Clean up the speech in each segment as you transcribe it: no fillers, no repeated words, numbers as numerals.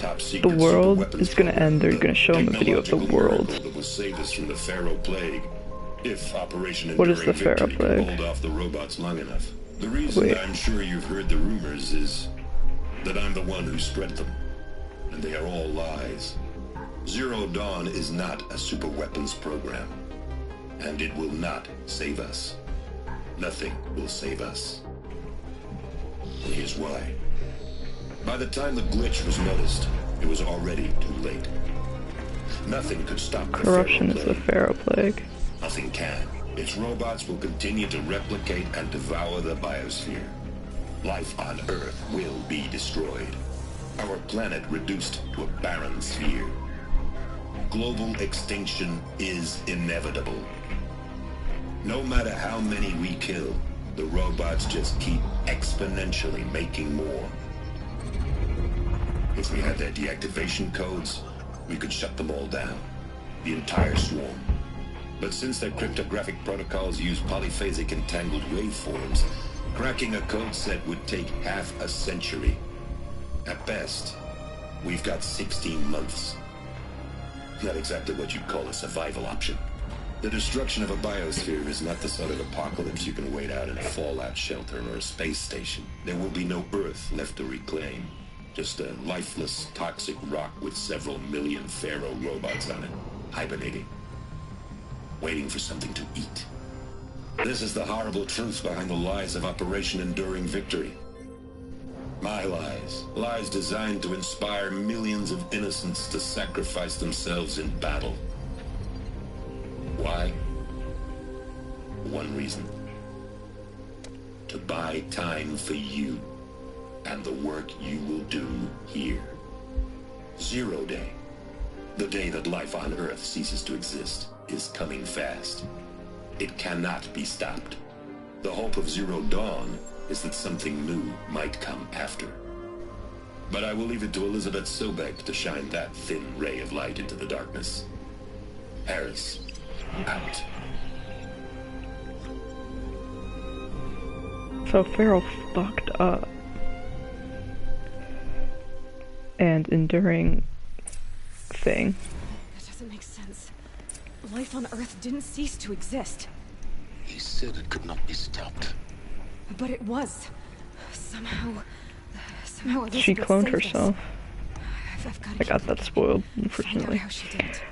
Top the secret world superweapons is gonna end, they're gonna show him a video of the technological world. miracle that will save us from the Pharaoh Plague. If Operation What is Enduring the Pharaoh Victory can Plague? hold off the robots long enough. The reason Wait. I'm sure you've heard the rumors is that I'm the one who spread them. And they are all lies. Zero Dawn is not a superweapons program. And it will not save us. Nothing will save us. And here's why. By the time the glitch was noticed, it was already too late. Nothing could stop the Corruption is Pharaoh the Pharaoh Plague. Nothing can. Its robots will continue to replicate and devour the biosphere. Life on Earth will be destroyed. Our planet reduced to a barren sphere. Global extinction is inevitable. No matter how many we kill, the robots just keep exponentially making more. If we had their deactivation codes, we could shut them all down. The entire swarm. But since their cryptographic protocols use polyphasic entangled waveforms, cracking a code set would take half a century. At best, we've got 16 months. Not exactly what you'd call a survival option. The destruction of a biosphere is not the sort of apocalypse you can wait out in a fallout shelter or a space station. There will be no Earth left to reclaim. Just a lifeless, toxic rock with several million Pharaoh robots on it, hibernating. Waiting for something to eat. This is the horrible truth behind the lies of Operation Enduring Victory. My lies. Lies designed to inspire millions of innocents to sacrifice themselves in battle. Why? One reason. To buy time for you and the work you will do here. Zero Day. The day that life on Earth ceases to exist is coming fast. It cannot be stopped. The hope of Zero Dawn is that something new might come after. But I will leave it to Elizabeth Sobek to shine that thin ray of light into the darkness. Harris, out. So Pharaoh fucked up. And enduring thing. That doesn't make sense. Life on Earth didn't cease to exist. He said it could not be stopped. But it was. Somehow Elizabeth She cloned saved us. herself. I've got I got that spoiled, Find out unfortunately. how she did it.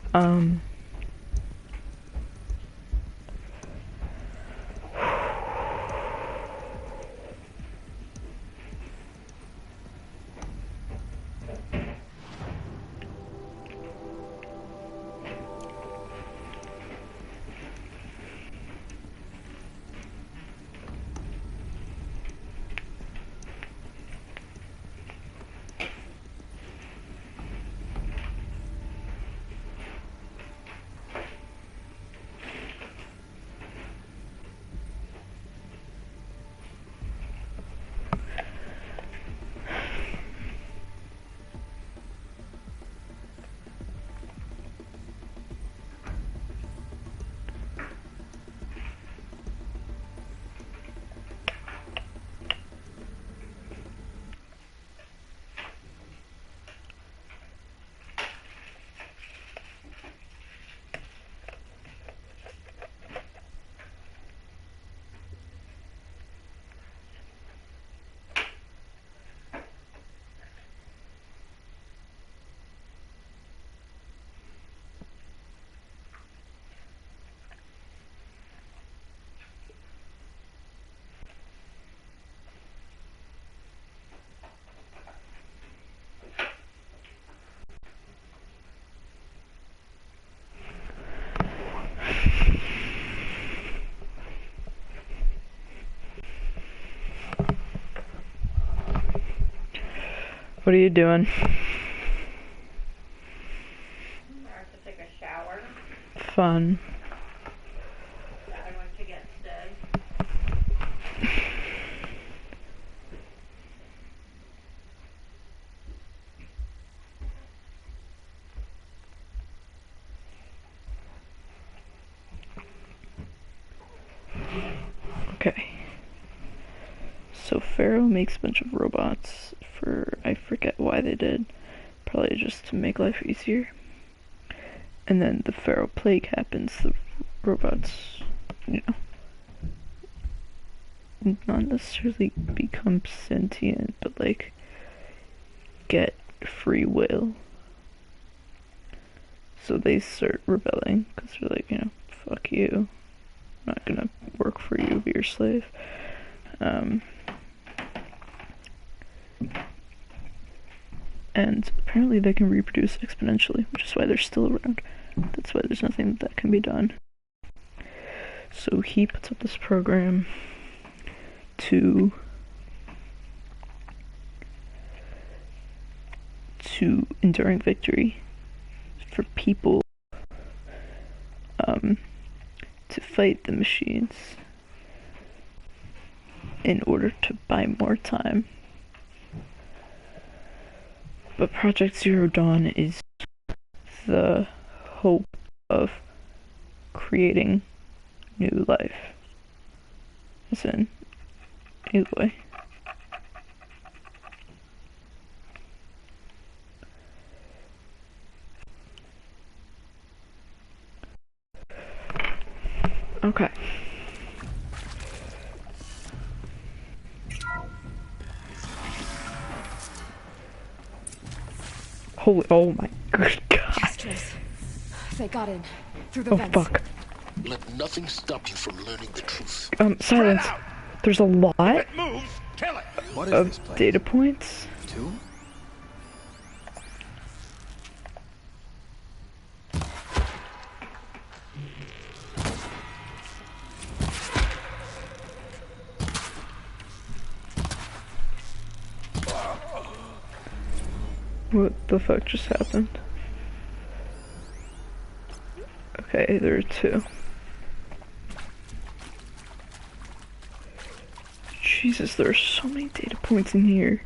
What are you doing? I have to take a shower. Fun. I went to get today. Okay. So Pharaoh makes a bunch of robots for, I forget why they did, probably just to make life easier. And then the feral plague happens, the robots, you know, not necessarily become sentient, but like get free will. So they start rebelling because they're like, you know, fuck you, I'm not gonna work for you, be your slave. And apparently they can reproduce exponentially, which is why they're still around. That's why there's nothing that can be done. So he puts up this program to enduring victory for people to fight the machines in order to buy more time. But Project Zero Dawn is the hope of creating new life. As in, either way. Okay. Holy, oh my good god. Castros. They got in. Through the Oh vents. fuck. Let nothing stop you from learning the truth. Silence. There's a lot What is of this place? data points. 2? What the fuck just happened? Okay, there are 2. Jesus, there are so many data points in here.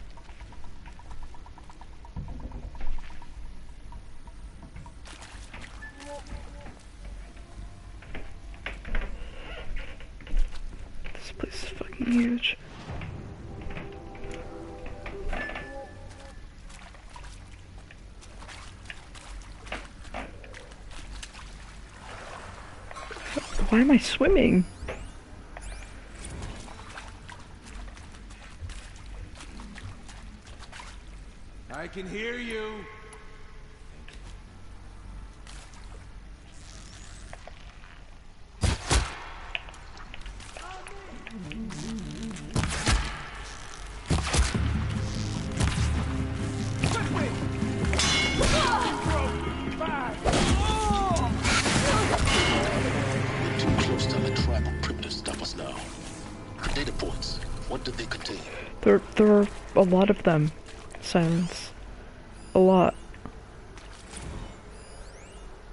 This place is fucking huge. Why am I swimming? I can hear you. We're too close to the tribal primitive stop us now. Data points. What did they contain? There are a lot of them. Silence. A lot.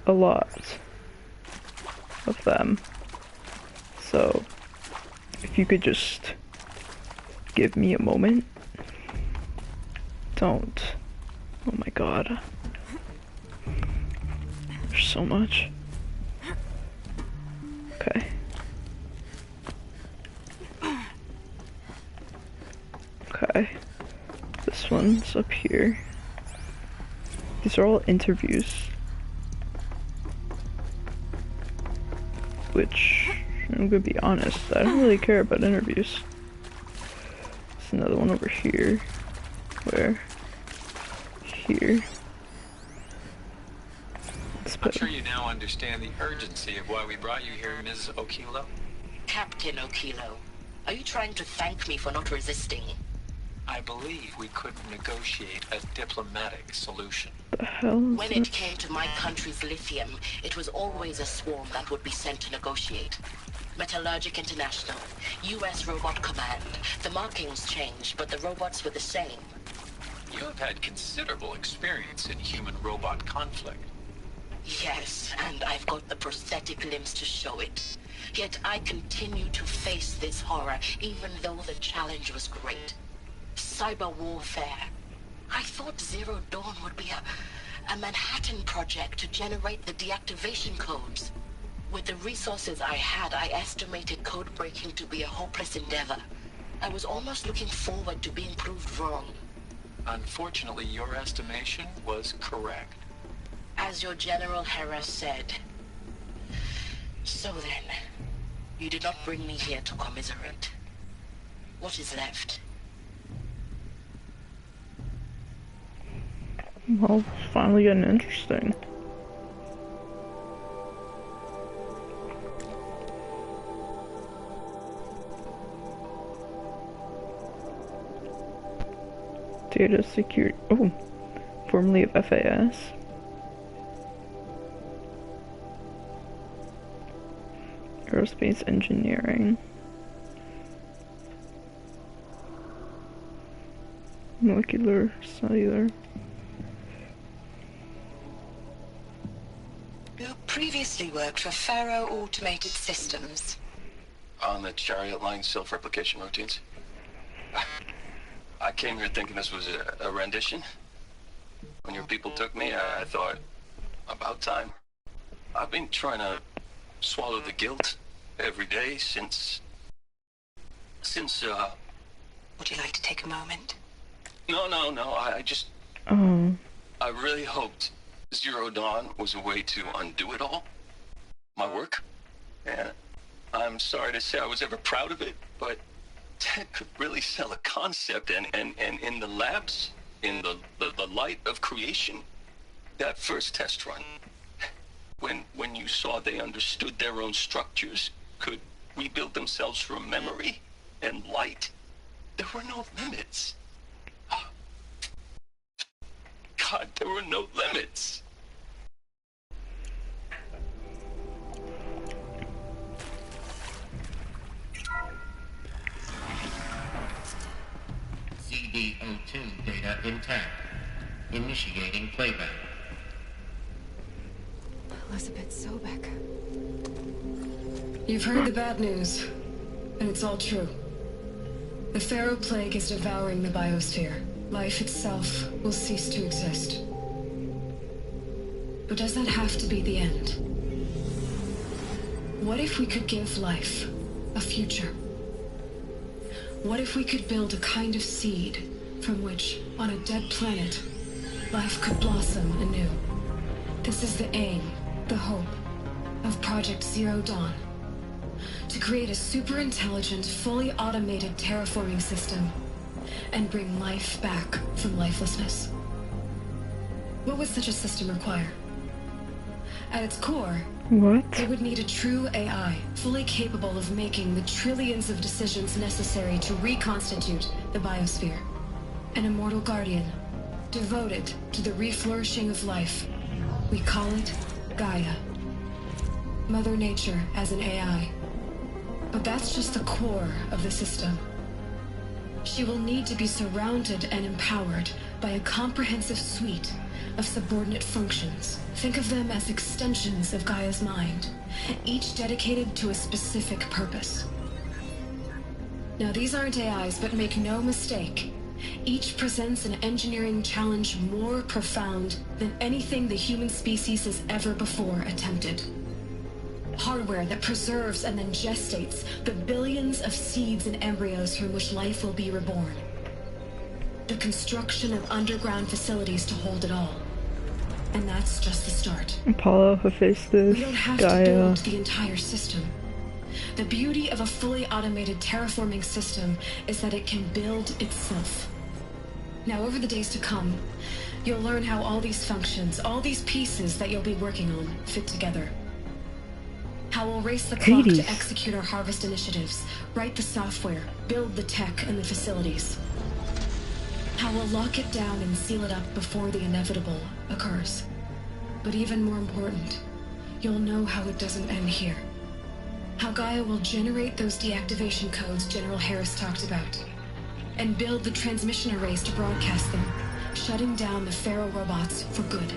A lot of them. So, if you could just give me a moment. Don't. Oh my god. There's so much. Okay. Okay. This one's up here. These are all interviews. Which, I'm gonna be honest, I don't really care about interviews. There's another one over here. Where? Here. I'm sure you now understand the urgency of why we brought you here, Ms. Okilo. Captain Okilo, are you trying to thank me for not resisting? I believe we could negotiate a diplomatic solution. The hell is When that? it came to my country's lithium, it was always a swarm that would be sent to negotiate. Metallurgic International, U.S. Robot Command. The markings changed, but the robots were the same. You have had considerable experience in human-robot conflict. Yes, and I've got the prosthetic limbs to show it. Yet I continue to face this horror, even though the challenge was great. Cyber warfare. I thought Zero Dawn would be a Manhattan project to generate the deactivation codes. With the resources I had, I estimated code breaking to be a hopeless endeavor. I was almost looking forward to being proved wrong. Unfortunately, your estimation was correct. As your General Hera said. So then, you did not bring me here to commiserate. What is left? Well, it's finally getting interesting. Data security. Oh, formerly of FAS. Aerospace engineering. Molecular, cellular. You previously worked for Faro Automated Systems. On the Chariot Line self-replication routines. I came here thinking this was a rendition. When your people took me, I thought, about time. I've been trying to swallow the guilt every day since... Would you like to take a moment? No, I just... Oh. I really hoped Zero Dawn was a way to undo it all. My work. And I'm sorry to say I was ever proud of it, but Ted could really sell a concept, and in the labs, in the light of creation, that first test run, when you saw they understood their own structures, could rebuild themselves from memory and light, there were no limits. God, there were no limits. CD02 data intact. Initiating playback. Elizabeth Sobek. You've heard the bad news, and it's all true. The Pharaoh Plague is devouring the biosphere. Life itself will cease to exist. But does that have to be the end? What if we could give life a future? What if we could build a kind of seed from which, on a dead planet, life could blossom anew? This is the aim, the hope, of Project Zero Dawn. To create a super-intelligent, fully automated terraforming system and bring life back from lifelessness. What would such a system require? At its core, What? it would need a true AI, fully capable of making the trillions of decisions necessary to reconstitute the biosphere. An immortal guardian, devoted to the reflourishing of life. We call it Gaia. Mother Nature as an AI. But that's just the core of the system. She will need to be surrounded and empowered by a comprehensive suite of subordinate functions. Think of them as extensions of Gaia's mind, each dedicated to a specific purpose. Now, these aren't AIs, but make no mistake, each presents an engineering challenge more profound than anything the human species has ever before attempted. Hardware that preserves and then gestates the billions of seeds and embryos from which life will be reborn. The construction of underground facilities to hold it all. And that's just the start. Apollo, Hephaestus, We don't have to Gaia. build the entire system. The beauty of a fully automated terraforming system is that it can build itself. Now, over the days to come, you'll learn how all these functions, all these pieces that you'll be working on, fit together. How we'll race the clock Hades. to execute our harvest initiatives, write the software, build the tech and the facilities. How we'll lock it down and seal it up before the inevitable occurs. But even more important, you'll know how it doesn't end here. How Gaia will generate those deactivation codes General Harris talked about, and build the transmission arrays to broadcast them, shutting down the Pharaoh robots for good.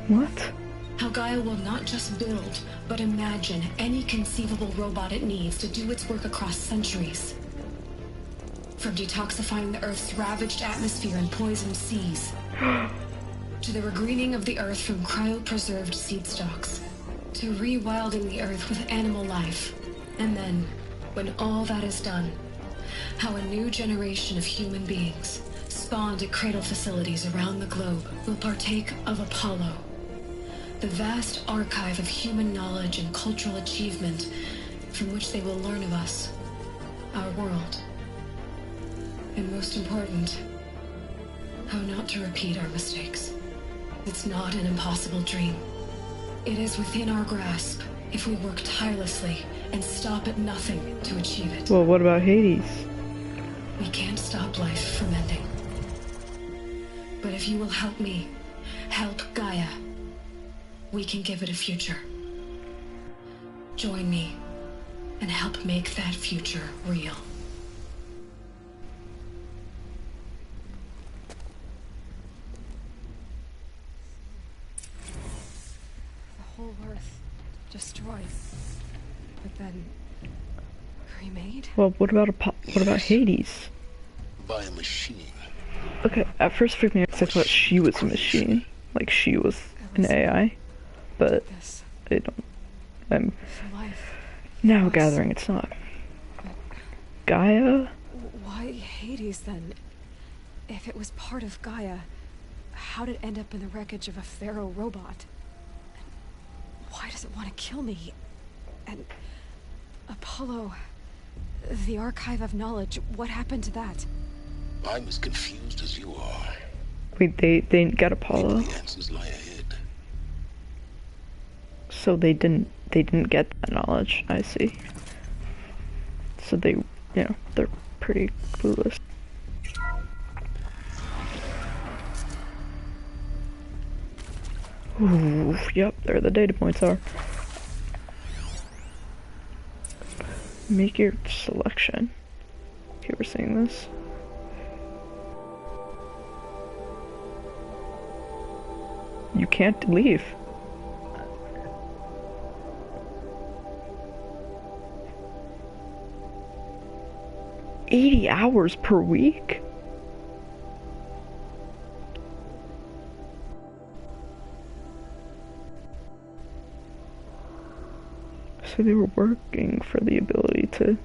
What? How Gaia will not just build, but imagine any conceivable robot it needs to do its work across centuries. From detoxifying the Earth's ravaged atmosphere and poisoned seas, to the regreening of the Earth from cryopreserved seed stalks, to rewilding the Earth with animal life. And then, when all that is done, how a new generation of human beings, spawned at cradle facilities around the globe will partake of Apollo, the vast archive of human knowledge and cultural achievement from which they will learn of us, our world, and most important, how not to repeat our mistakes. It's not an impossible dream. It is within our grasp if we work tirelessly and stop at nothing to achieve it. Well, what about Hades? We can't stop life from ending. But if you will help me, help Gaia, we can give it a future. Join me and help make that future real. The whole Earth destroyed, but then remade? Well, what about Hades? By a machine. Okay, at first for me, I thought she was a machine, like she was an AI, but I don't. I'm now gathering it's not. Gaia? Why Hades then? If it was part of Gaia, how did it end up in the wreckage of a Pharaoh robot? And why does it want to kill me? And Apollo, the archive of knowledge, what happened to that? I'm as confused as you are. Wait, they didn't get Apollo? Maybe the answers lie ahead. So they didn't get that knowledge, I see. So they, they're pretty clueless. Ooh, yep, there the data points are. Make your selection. Okay, we're seeing this. You can't leave. $80 hours per week? So they were working for the ability to...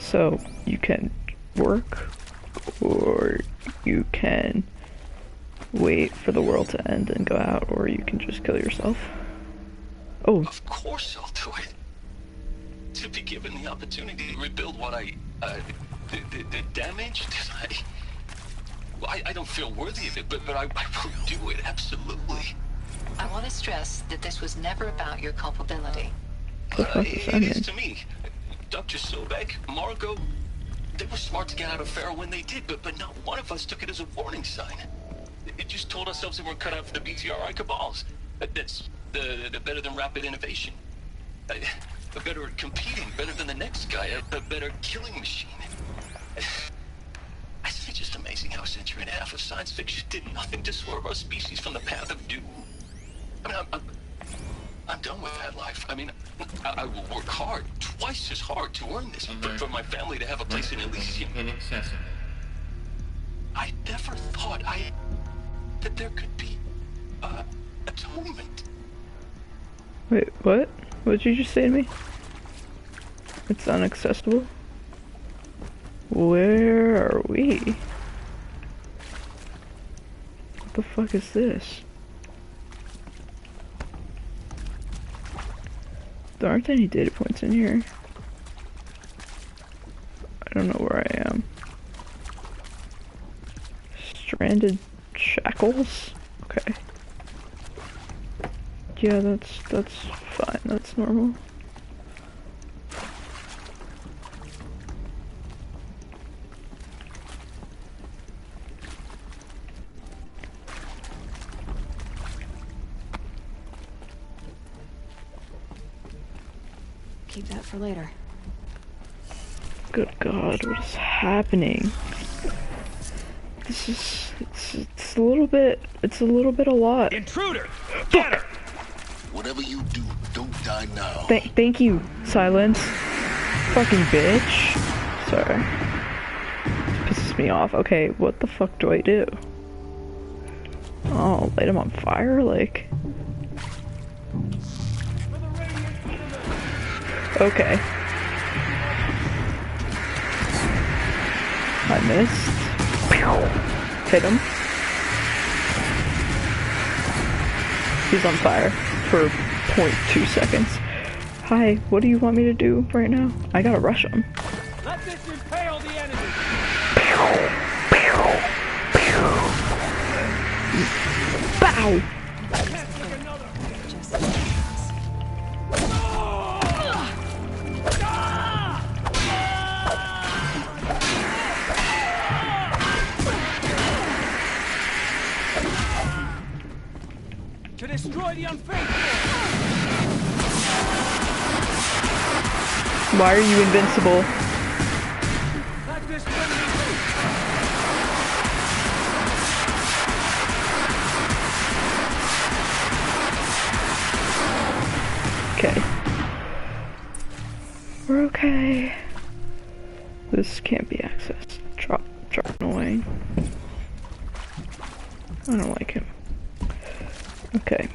So, you can work, or you can wait for the world to end and go out, or you can just kill yourself. Oh. Of course I'll do it. To be given the opportunity to rebuild what the damage that I don't feel worthy of it, but I will do it, absolutely. I want to stress that this was never about your culpability. It is to me. Dr. Sobek, Margot, they were smart to get out of Pharaoh when they did, but not one of us took it as a warning sign. It just told ourselves that we're cut out for the BTRI cabals. That's the better than rapid innovation. Better at competing, better than the next guy, a better killing machine. It's just amazing how a century and a half of science fiction did nothing to swerve our species from the path of doom. I mean, I'm done with that life. I mean, I will work hard, twice as hard to earn this, for my family to have a place in Elysium. Inaccessible. I never thought that there could be, atonement. Wait, what? What did you just say to me? It's inaccessible? Where are we? What the fuck is this? There aren't any data points in here. I don't know where I am. Stranded shackles? Okay. Yeah, that's fine. That's normal. Keep that for later. Good God, what is happening? it's a little bit a lot. Intruder! Get her! Whatever you do, don't die now. Thank you, Silence. Fucking bitch. Sorry. This pisses me off. Okay, what the fuck do I do? Oh, light him on fire? Like... Okay. I missed. Hit him. He's on fire for 0.2 seconds. Hi, what do you want me to do right now? I gotta rush him. Let this impale the enemy. Bow! To destroy the unfaithful. Why are you invincible? Let this bring me hope. Okay. We're okay. This can't be accessed. Drop away. I don't like him. Okay.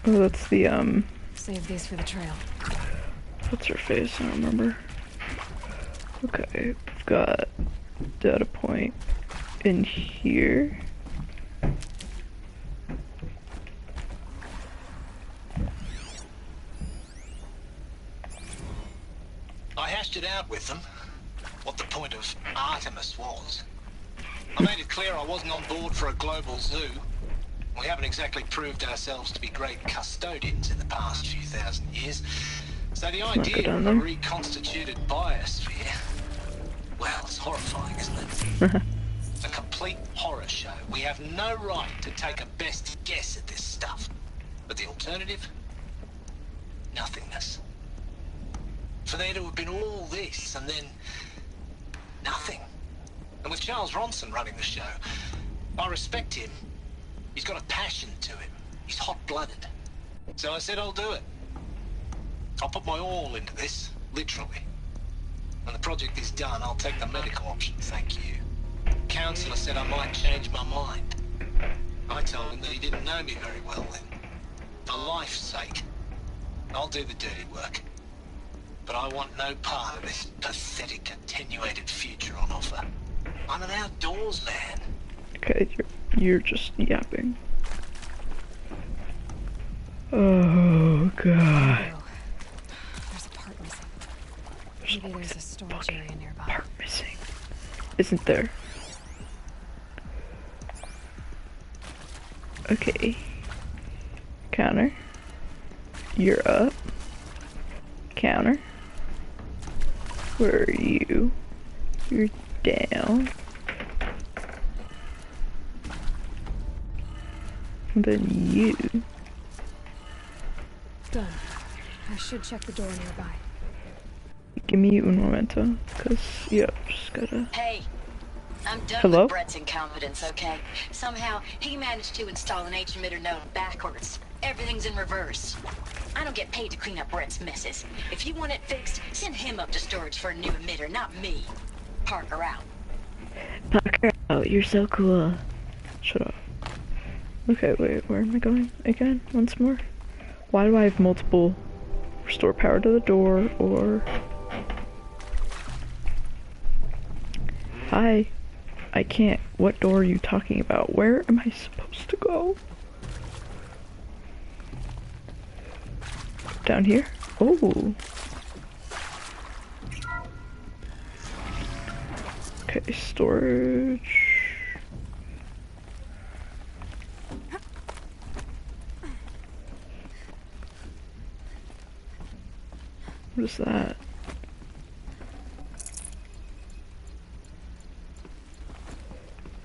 Oh, that's the, Save these for the trail. what's her face? I don't remember. Okay, we've got data point in here. I hashed it out with them, what the point of Artemis was. I made it clear I wasn't on board for a global zoo. We haven't exactly proved ourselves to be great custodians in the past few thousand years. So the idea of a reconstituted biosphere, well, it's horrifying, isn't it? A complete horror show. We have no right to take a best guess at this stuff. But the alternative? Nothingness. For there to have been all this and then nothing. And with Charles Ronson running the show, I respect him. He's got a passion to him. He's hot-blooded. So I said I'll do it. I'll put my all into this, literally. When the project is done, I'll take the medical option, thank you. Counselor said I might change my mind. I told him that he didn't know me very well then. For life's sake, I'll do the dirty work. But I want no part of this pathetic, attenuated future on offer. I'm an outdoors man. Okay, you're just yapping. Oh god. There's a part missing. Maybe there's a storage area nearby. Part missing. Isn't there? Okay. Counter. You're up. Counter. Where are you? You're down. And then you. Done. I should check the door nearby. Give me un momento, cause yep, just gotta. Hey, I'm done Hello? with Brett's incompetence, okay? Somehow he managed to install an H-emitter node backwards. Everything's in reverse. I don't get paid to clean up Brett's messes. If you want it fixed, send him up to storage for a new emitter, not me. Parker out. Parker out, you're so cool. Shut up. Okay, wait, where am I going again? Once more? Why do I have multiple restore power to the door or... Hi. I can't. What door are you talking about? Where am I supposed to go? Down here? Oh. Okay, storage. What is that?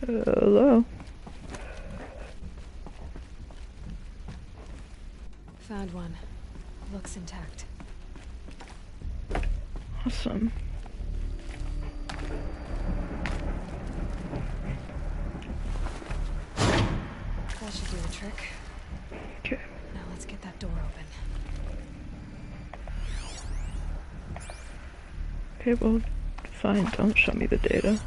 Hello? Found one. Looks intact. Awesome. trick. Okay. Now let's get that door open. Okay, well, fine, don't show me the data.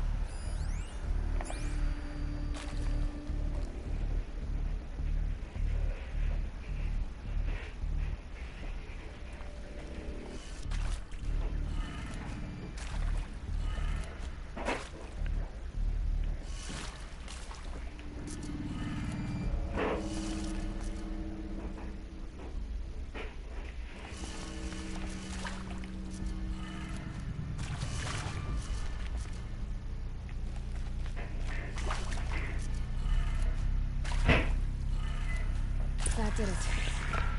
That did it.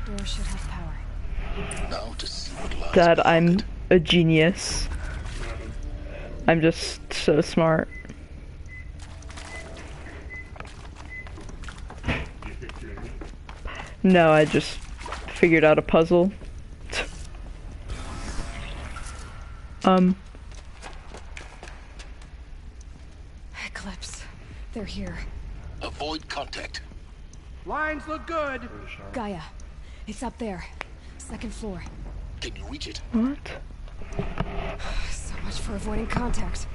Door should have power. Now to see what lies Dad, beyond I'm it. a genius. I'm just so smart. No, I just figured out a puzzle. Eclipse. They're here. Avoid contact. Lines look good. Gaia. It's up there. Second floor. Can you reach it? What? So much for avoiding contact.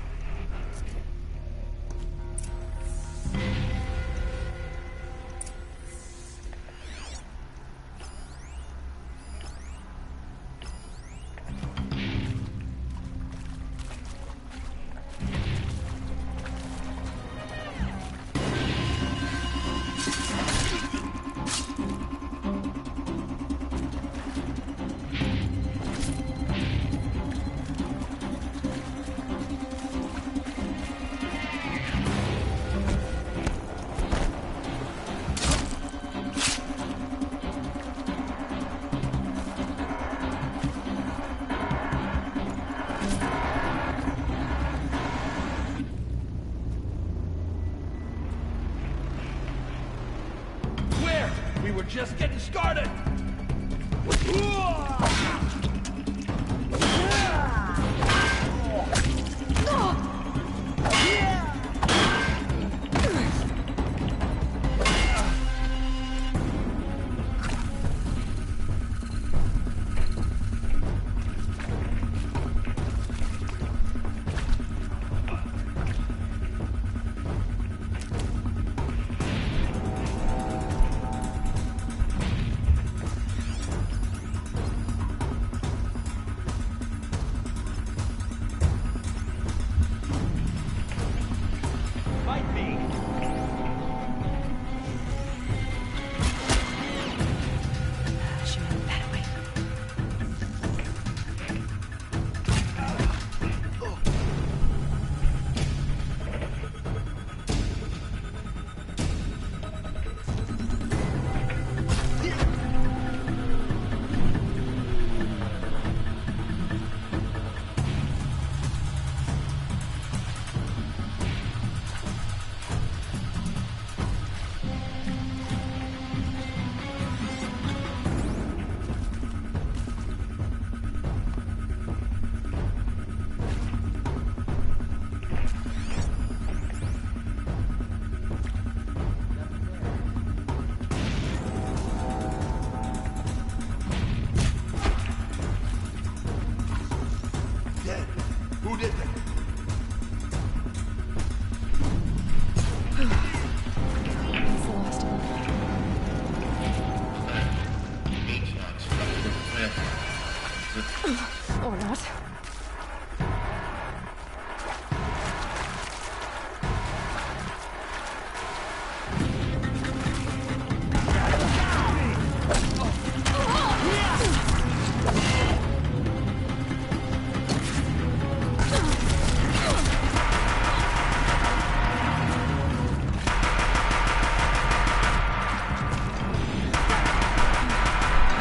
Where? We were just getting started. Might be. Should we move that way? Dead. Who did that? That's the last of them. H-Knox structure Or not.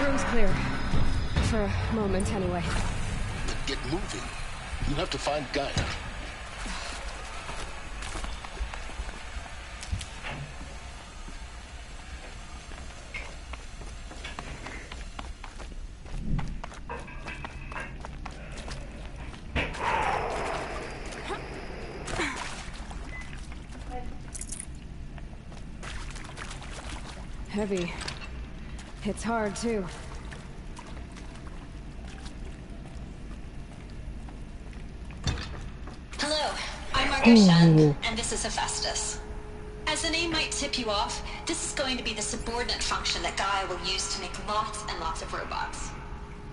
Room's clear. For a moment, anyway. Then get moving. You have to find Gaia. Heavy. It's hard, too. Hello, I'm Margot Shen, and this is Hephaestus. As the name might tip you off, this is going to be the subordinate function that Gaia will use to make lots and lots of robots.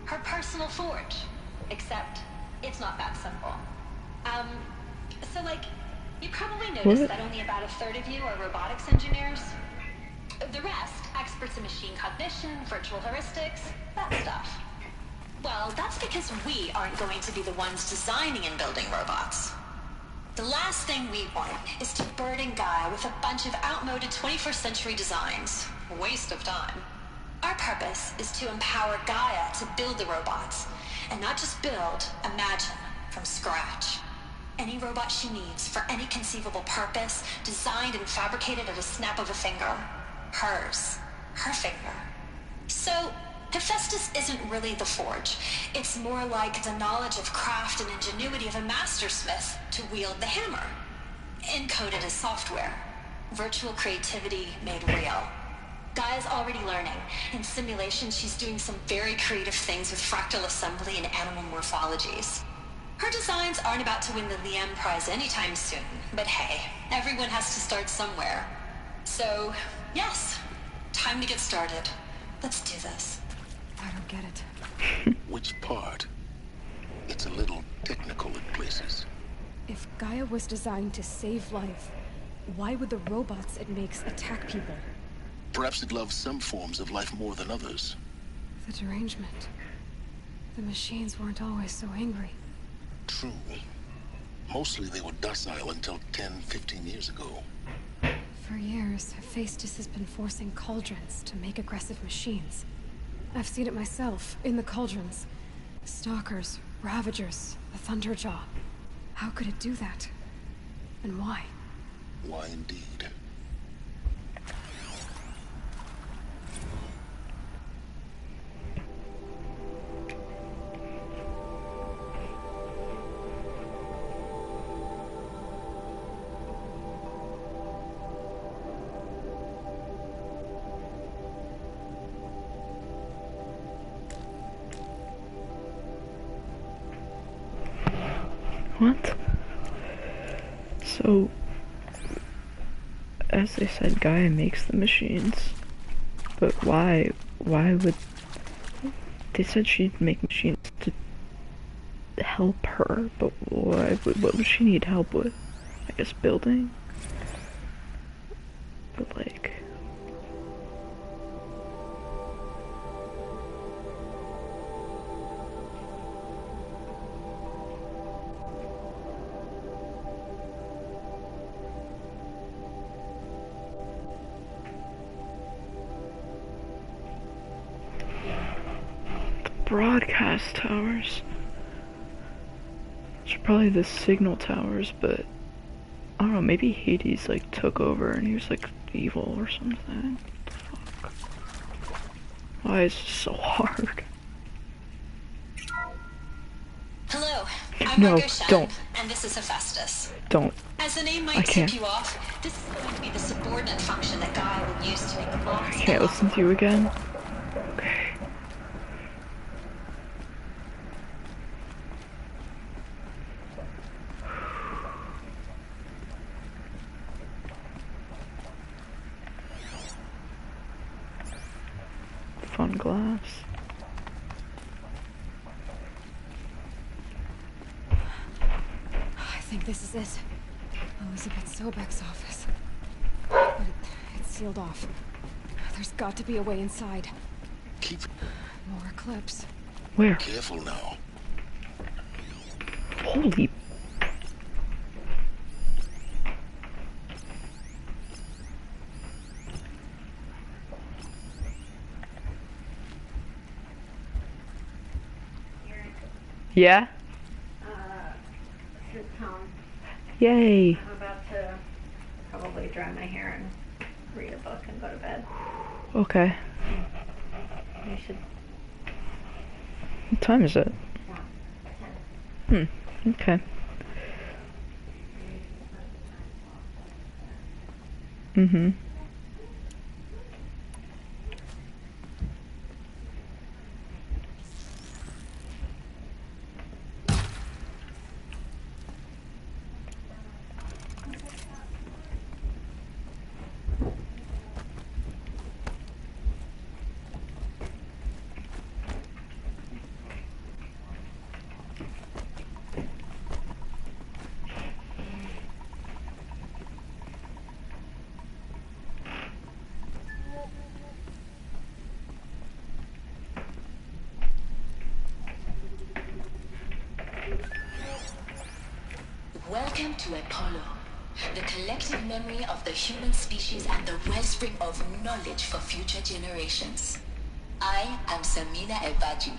Her personal forge. Except, it's not that simple. So like, you probably noticed that only about a third of you are robotics engineers. The rest, experts in machine cognition, virtual heuristics, that stuff. Well, that's because we aren't going to be the ones designing and building robots. The last thing we want is to burden Gaia with a bunch of outmoded 21st century designs. A waste of time. Our purpose is to empower Gaia to build the robots. And not just build, imagine, from scratch. Any robot she needs for any conceivable purpose, designed and fabricated at a snap of a finger. Hers. Her finger. So, Hephaestus isn't really the forge. It's more like the knowledge of craft and ingenuity of a mastersmith to wield the hammer. Encoded as software. Virtual creativity made real. Gaia's already learning. In simulation, she's doing some very creative things with fractal assembly and animal morphologies. Her designs aren't about to win the Liam Prize anytime soon, but hey, everyone has to start somewhere. So, yes, time to get started. Let's do this. I don't get it. Which part? It's a little technical in places. If Gaia was designed to save life, why would the robots it makes attack people? Perhaps it loves some forms of life more than others. The derangement. The machines weren't always so angry. True. Mostly they were docile until 10, 15 years ago. For years, Hephaestus has been forcing cauldrons to make aggressive machines. I've seen it myself, in the cauldrons. Stalkers, Ravagers, the Thunderjaw. How could it do that? And why? Why indeed? What? So, as they said, Gaia makes the machines, but why would, they said she'd make machines to help her, but what would she need help with? I guess building? But like... broadcast towers. It's probably the signal towers, but I don't know, maybe Hades like took over and he was like evil or something. What the fuck? Why is it so hard? Hello, I'm No, Margot Shen, don't. and this is Hephaestus. Don't. As the name I might can't. tip you off, this is going to be the subordinate function that Gaia will use to make lots I can't listen to you again. Okay. Fun glass. I think this is it. Elizabeth Sobek's office. But it's sealed off. There's got to be a way inside. Keep More Eclipse. Where? careful now. Holy. Yeah? This is Tom. Yay. I'm about to probably dry my hair and read a book and go to bed. Okay. You should. What time is it? Okay. Welcome to Apollo, the collective memory of the human species and the wellspring of knowledge for future generations. I am Samina Ebaji.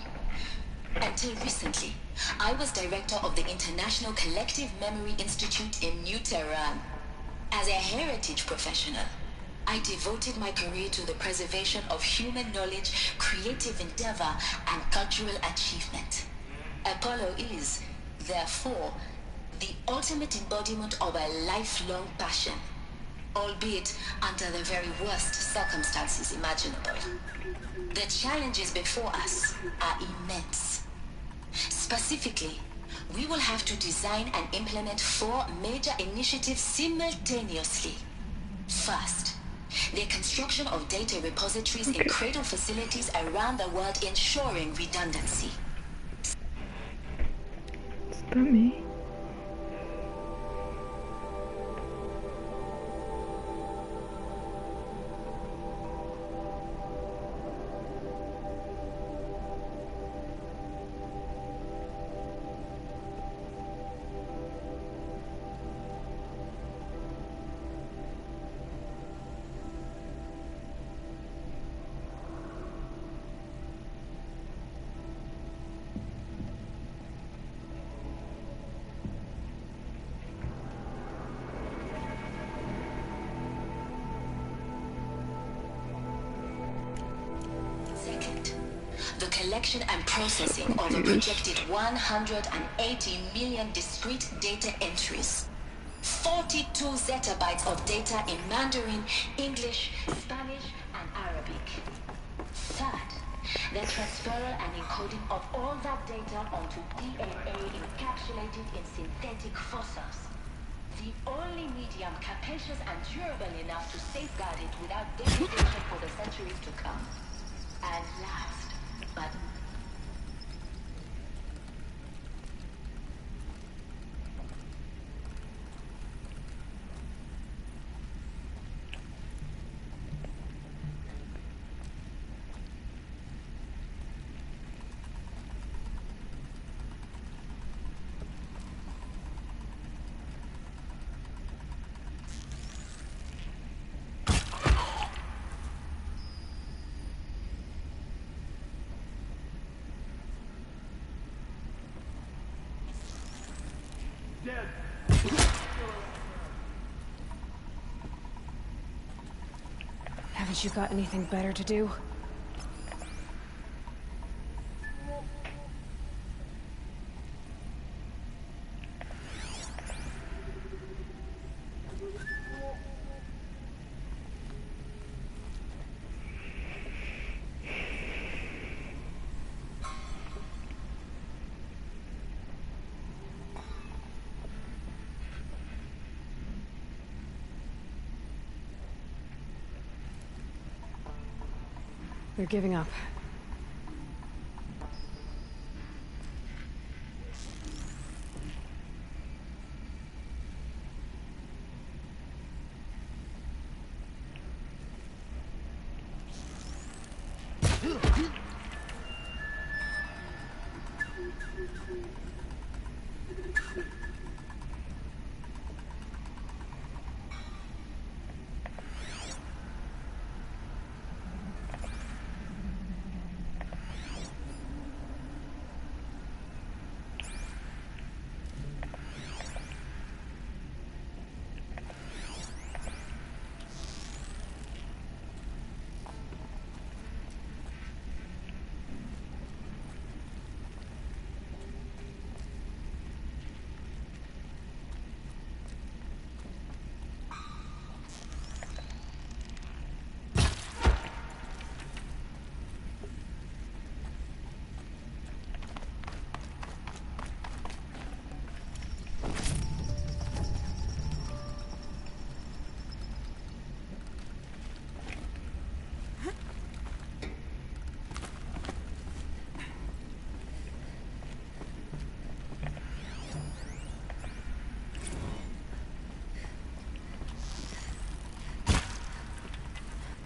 Until recently, I was director of the International Collective Memory Institute in New Tehran. As a heritage professional, I devoted my career to the preservation of human knowledge, creative endeavor, and cultural achievement. Apollo is, therefore, the ultimate embodiment of a lifelong passion, albeit under the very worst circumstances imaginable. The challenges before us are immense. Specifically, we will have to design and implement 4 major initiatives simultaneously. First, the construction of data repositories in cradle facilities around the world, ensuring redundancy. Is that me? The collection and processing of a projected 180 million discrete data entries. 42 zettabytes of data in Mandarin, English, Spanish, and Arabic. Third, the transferal and encoding of all that data onto DNA encapsulated in synthetic fossils. The only medium capacious and durable enough to safeguard it without degradation for the centuries to come. And last, but Haven't you got anything better to do? They're giving up.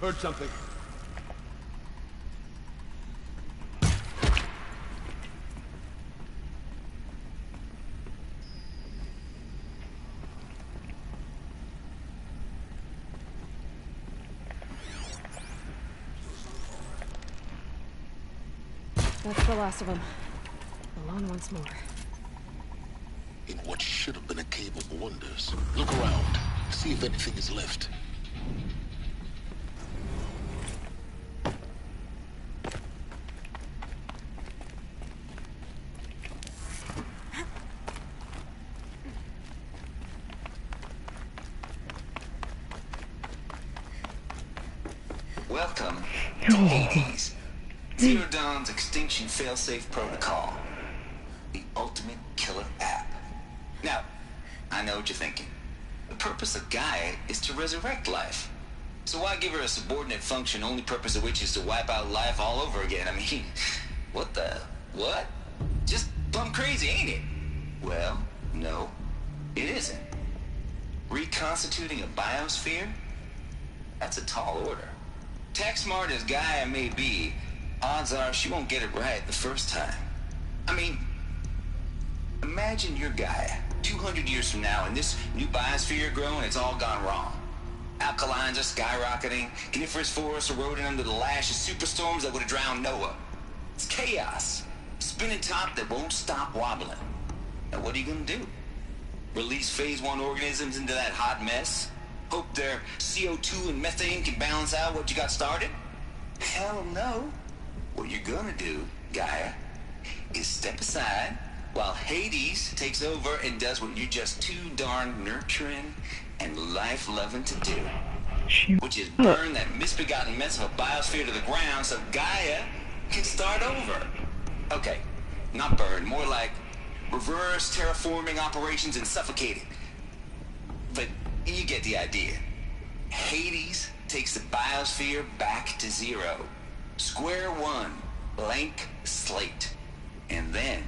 Heard something. That's the last of them. Alone once more. In what should have been a cave of wonders. Look around. See if anything is left. Welcome to Hades, Zero Dawn's extinction failsafe protocol, the ultimate killer app. Now, I know what you're thinking. The purpose of Gaia is to resurrect life. So why give her a subordinate function, only purpose of which is to wipe out life all over again? I mean, what? Just plumb crazy, ain't it? Well, no, it isn't. Reconstituting a biosphere? That's a tall order. Tech smart as Gaia may be, odds are she won't get it right the first time. I mean, imagine you're Gaia, 200 years from now, and this new biosphere growing, it's all gone wrong. Alkalines are skyrocketing, coniferous forests eroding under the lash of superstorms that would have drowned Noah. It's chaos, spinning top that won't stop wobbling. Now what are you gonna do? Release phase 1 organisms into that hot mess? Hope their CO2 and methane can balance out what you got started? Hell no. What you're gonna do, Gaia, is step aside while Hades takes over and does what you're just too darn nurturing and life-loving to do. Which is burn that misbegotten mess of a biosphere to the ground so Gaia can start over. Okay, not burn, more like reverse terraforming operations and suffocate it. But you get the idea. Hades takes the biosphere back to zero. Square one, blank slate. And then,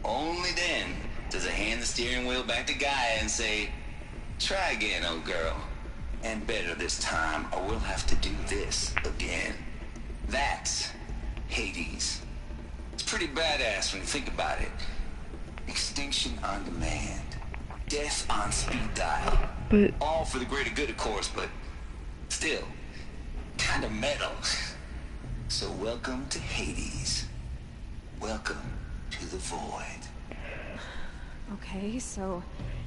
only then, does it hand the steering wheel back to Gaia and say, try again, old girl. And better this time, or we'll have to do this again. That's Hades. It's pretty badass when you think about it. Extinction on demand. Death on speed dial. But all for the greater good, of course, but still, kind of metal. So welcome to Hades. Welcome to the void. Okay, so...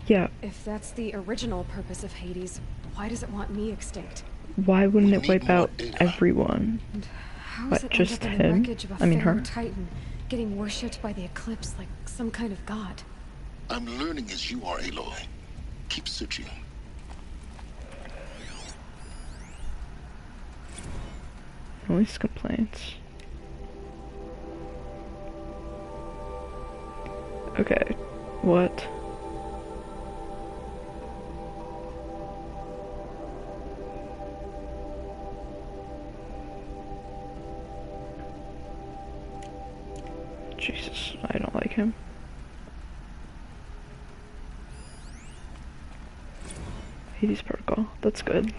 yeah. If that's the original purpose of Hades, why does it want me extinct? Why wouldn't it wipe out everyone? And how But is it just end up in the him? wreckage of a I mean Pharaoh her. Titan, getting worshipped by the Eclipse like some kind of god? I'm learning as you are, Aloy. Keep searching. Noise complaints. Okay, what? Jesus, I don't like him. Hades Protocol, that's good.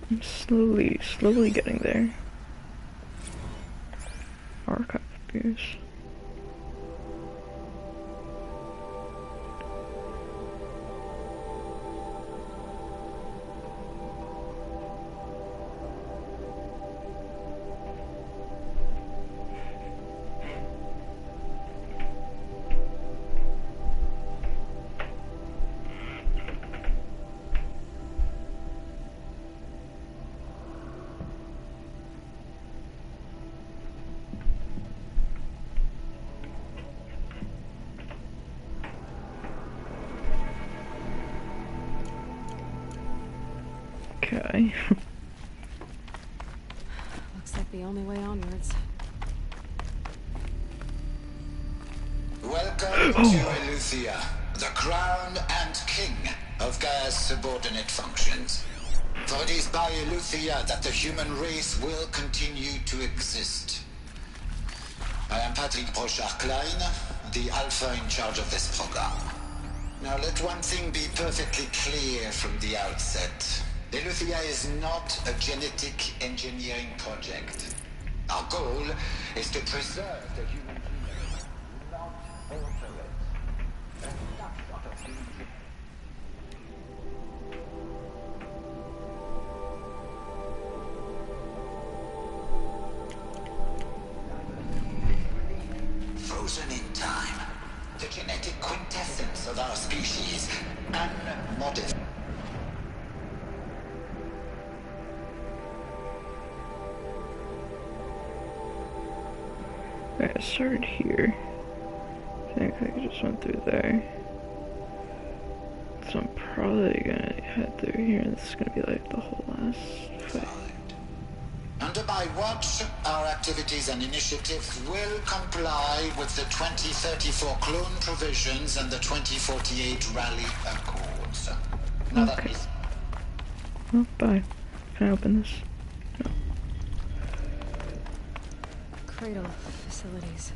I'm slowly getting there. Archive abuse. Okay. Looks like the only way onwards. Welcome to Eleuthia, the crown and king of Gaia's subordinate functions. For it is by Eleuthia that the human race will continue to exist. I am Patrick Brochard-Klein, the Alpha in charge of this program. Now let one thing be perfectly clear from the outset. Eleuthia is not a genetic engineering project. Our goal is to preserve the human genome, not alter it. And that sort of thing. Frozen in time. The genetic quintessence of our species, unmodified. Alright, I started here. I think I just went through there. So I'm probably gonna head through here, and this is gonna be like the whole last fight. Under my watch, our activities and initiatives will comply with the 2034 clone provisions and the 2048 rally accords. Now that is... Oh, bye. Can I open this? No. Cradle facilities.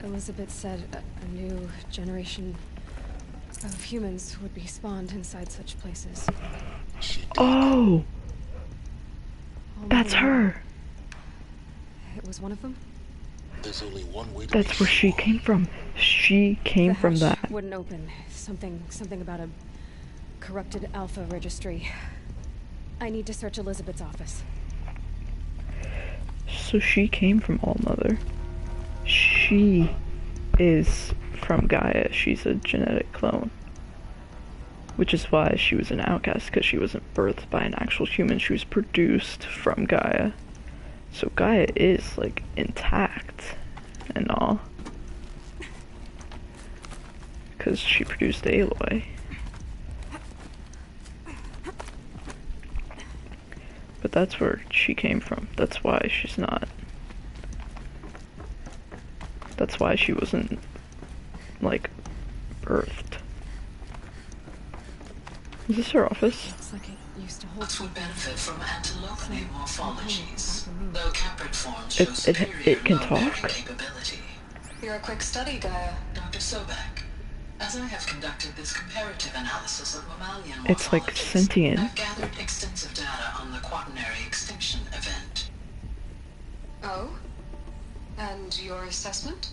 Elizabeth said a new generation of humans would be spawned inside such places. Oh! That's her! It was one of them? There's only one way to That's where she came from. She came from hatch that. Wouldn't open. Something about a corrupted Alpha registry. I need to search Elizabeth's office. So she came from Allmother. She is from Gaia. She's a genetic clone. Which is why she was an outcast, because she wasn't birthed by an actual human. She was produced from Gaia. So Gaia is, like, intact and all. Because she produced Aloy. But that's where she came from. That's why she's not. That's why she wasn't, like, birthed. Is this her office? Looks like it used to hold. Us would benefit from antilopinate morphologies, though caprid forms show superior it can low-bearing talk? capability. You're a quick study, Gaia. Dr. Sobek, as I have conducted this comparative analysis of mammalian morphologies, It's like sentient. I've gathered extensive data on the quaternary extinction event. Oh? And your assessment?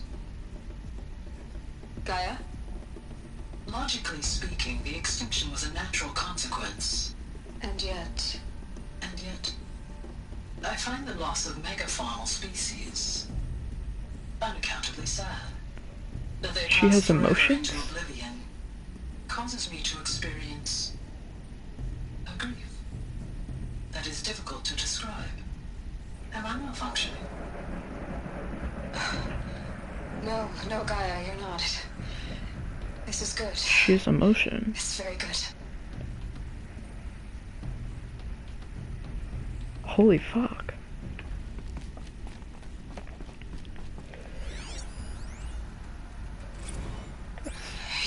Gaia? Logically speaking, the extinction was a natural consequence. And yet, I find the loss of megafaunal species unaccountably sad. That they She pass has forever emotions? into oblivion causes me to experience a grief that is difficult to describe. Am I malfunctioning? No, Gaia, you're not. This is good. She has emotion. It's very good. Holy fuck.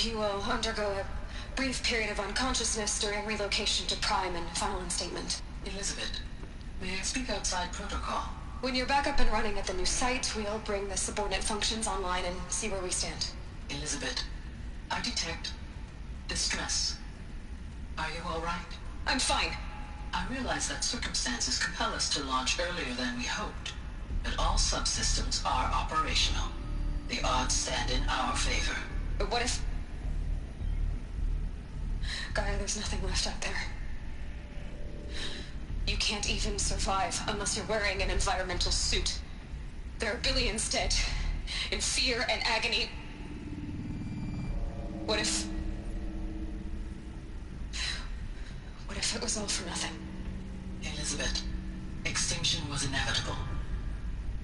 You will undergo a brief period of unconsciousness during relocation to Prime and final instatement. Elizabeth, may I speak outside protocol? When you're back up and running at the new site, we'll bring the subordinate functions online and see where we stand. Elizabeth, I detect distress. Are you all right? I'm fine. I realize that circumstances compel us to launch earlier than we hoped, but all subsystems are operational. The odds stand in our favor. But what if... Gaia, there's nothing left out there. You can't even survive unless you're wearing an environmental suit. There are billions dead, in fear and agony. What if it was all for nothing? Elizabeth, extinction was inevitable.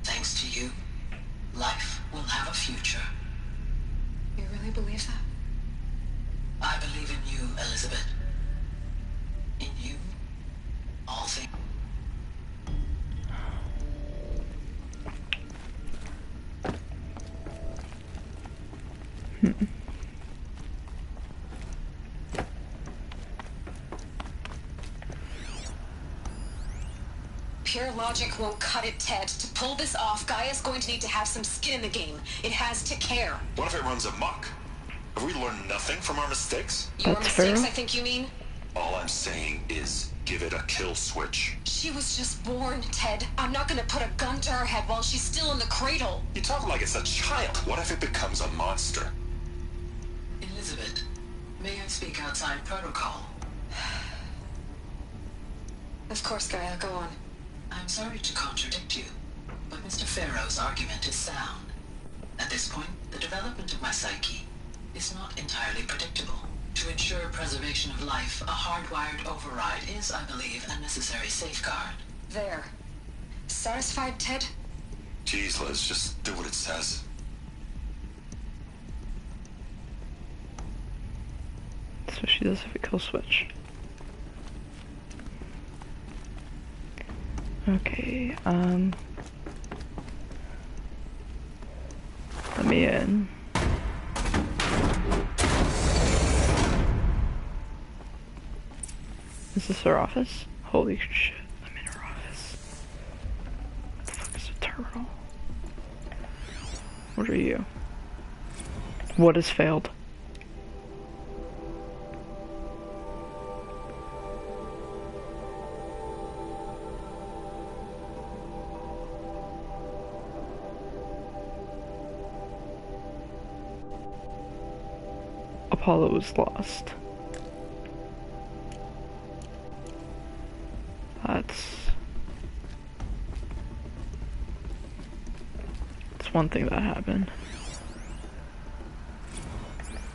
Thanks to you, life will have a future. You really believe that? I believe in you, Elizabeth. In you, all things. Pure logic won't cut it, Ted. To pull this off, Gaia's going to need to have some skin in the game. It has to care. What if it runs amok? Have we learned nothing from our mistakes? Your mistakes, I think you mean? All I'm saying is, give it a kill switch. She was just born, Ted. I'm not gonna put a gun to her head while she's still in the cradle. You talk like it's a child. What if it becomes a monster? Elizabeth, may I speak outside protocol? Of course, Gaia, go on. I'm sorry to contradict you, but Mr. Farrow's argument is sound. At this point, the development of my psyche is not entirely predictable. To ensure preservation of life, a hardwired override is, I believe, a necessary safeguard. There. Satisfied, Ted? Jeez, Liz, just do what it says. So she does have a kill switch. Okay, let me in. Is this her office? Holy shit, I'm in her office. What the fuck is a terminal? What are you? What has failed? Apollo was lost. That's one thing that happened.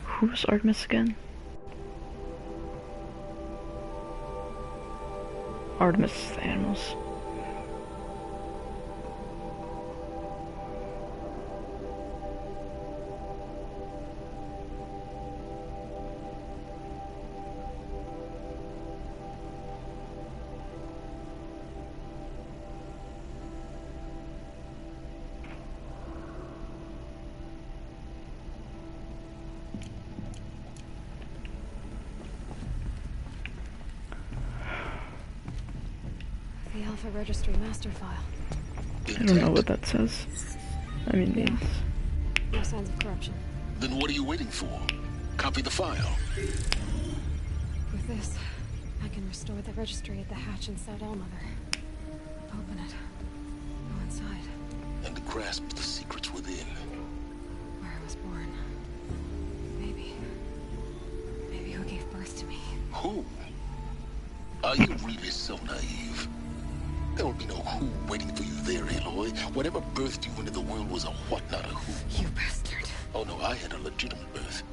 Who's Artemis again? Artemis is the animals. The Alpha Registry master file. I don't know what that says. I mean, means. No signs of corruption. Then what are you waiting for? Copy the file. With this, I can restore the registry at the hatch inside Allmother. Open it. Go inside. And grasp the secrets within. Where I was born. Maybe who gave birth to me. Who? Are you really so naive? There will be no who waiting for you there, Aloy. Whatever birthed you into the world was a what, not a who. You bastard. Oh no, I had a legitimate birth.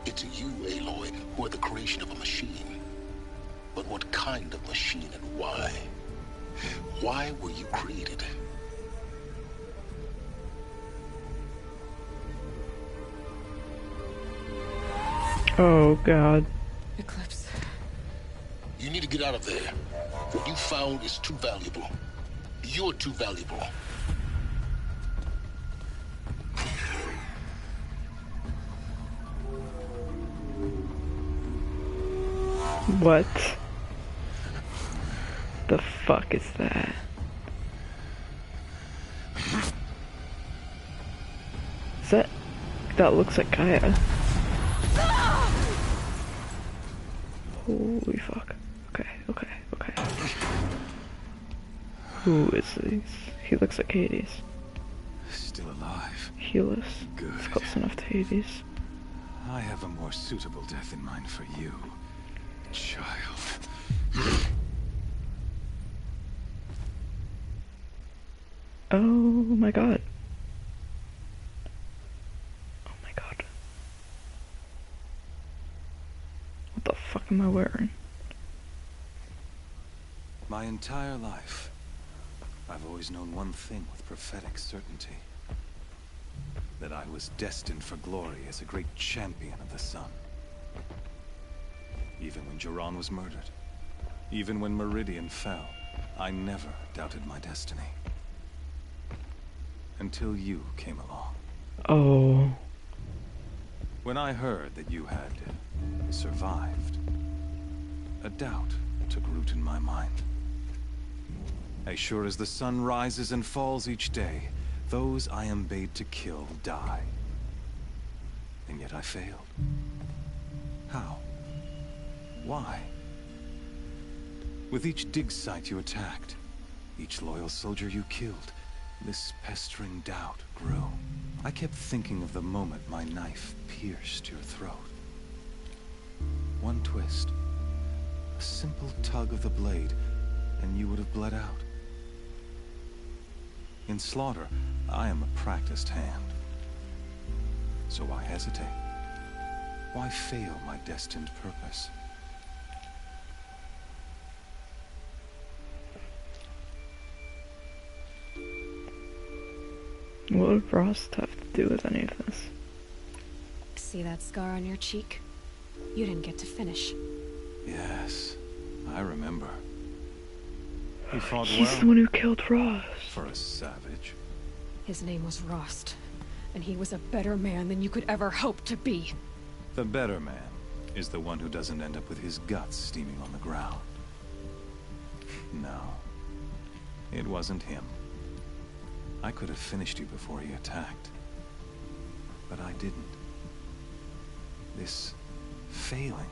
It's you, Aloy, who are the creation of a machine. But what kind of machine and why? Why were you created? Oh god. Eclipse. You need to get out of there. What you found is too valuable. You're too valuable. What the fuck is that? Is that looks like Gaia. Holy fuck. Okay. Who is this? He looks like Hades. Still alive. Healess. Good. It's close enough to Hades. I have a more suitable death in mind for you, child. Oh my god. Oh my god. What the fuck am I wearing? My entire life, I've always known one thing with prophetic certainty. That I was destined for glory as a great champion of the sun. Even when Jiran was murdered, even when Meridian fell, I never doubted my destiny. Until you came along. Oh. When I heard that you had survived, a doubt took root in my mind. As sure as the sun rises and falls each day, those I am bade to kill die. And yet I failed. How? Why? With each dig site you attacked, each loyal soldier you killed, this pestering doubt grew. I kept thinking of the moment my knife pierced your throat. One twist, a simple tug of the blade, and you would have bled out. In slaughter, I am a practiced hand. So why hesitate? Why fail my destined purpose? What would Frost have to do with any of this? See that scar on your cheek? You didn't get to finish. Yes, I remember. He fought He's well. the one who killed Rost. For a savage. His name was Rost, and he was a better man than you could ever hope to be. The better man is the one who doesn't end up with his guts steaming on the ground. No, it wasn't him. I could have finished you before he attacked, but I didn't. This failing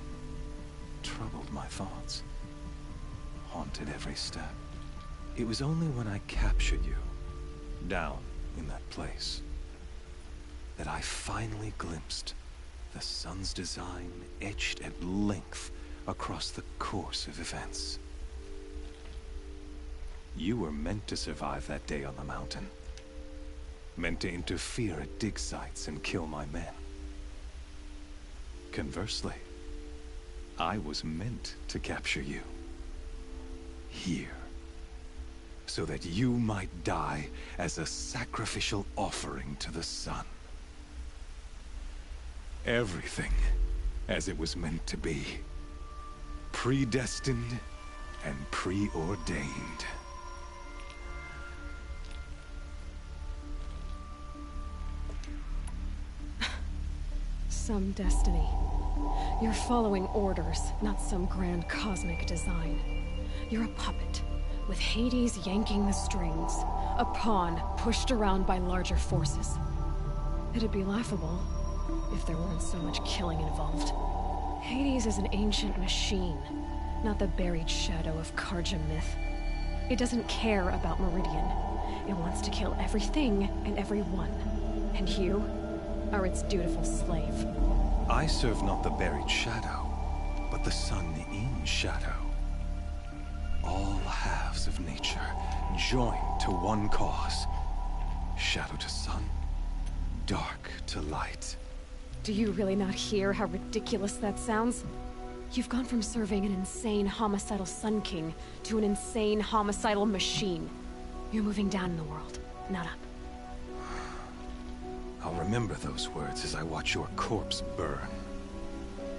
troubled my thoughts, haunted every step. It was only when I captured you, down in that place, that I finally glimpsed the sun's design etched at length across the course of events. You were meant to survive that day on the mountain. Meant to interfere at dig sites and kill my men. Conversely, I was meant to capture you. Here. So that you might die as a sacrificial offering to the sun. Everything as it was meant to be. Predestined and preordained. Some destiny. You're following orders, not some grand cosmic design. You're a puppet, with Hades yanking the strings. A pawn pushed around by larger forces. It'd be laughable if there weren't so much killing involved. Hades is an ancient machine, not the buried shadow of Karja myth. It doesn't care about Meridian. It wants to kill everything and everyone. And you are its dutiful slave. I serve not the buried shadow, but the sun in shadow. All halves of nature joined to one cause. Shadow to sun, dark to light. Do you really not hear how ridiculous that sounds? You've gone from serving an insane homicidal Sun King to an insane homicidal machine. You're moving down in the world, not up. I'll remember those words as I watch your corpse burn.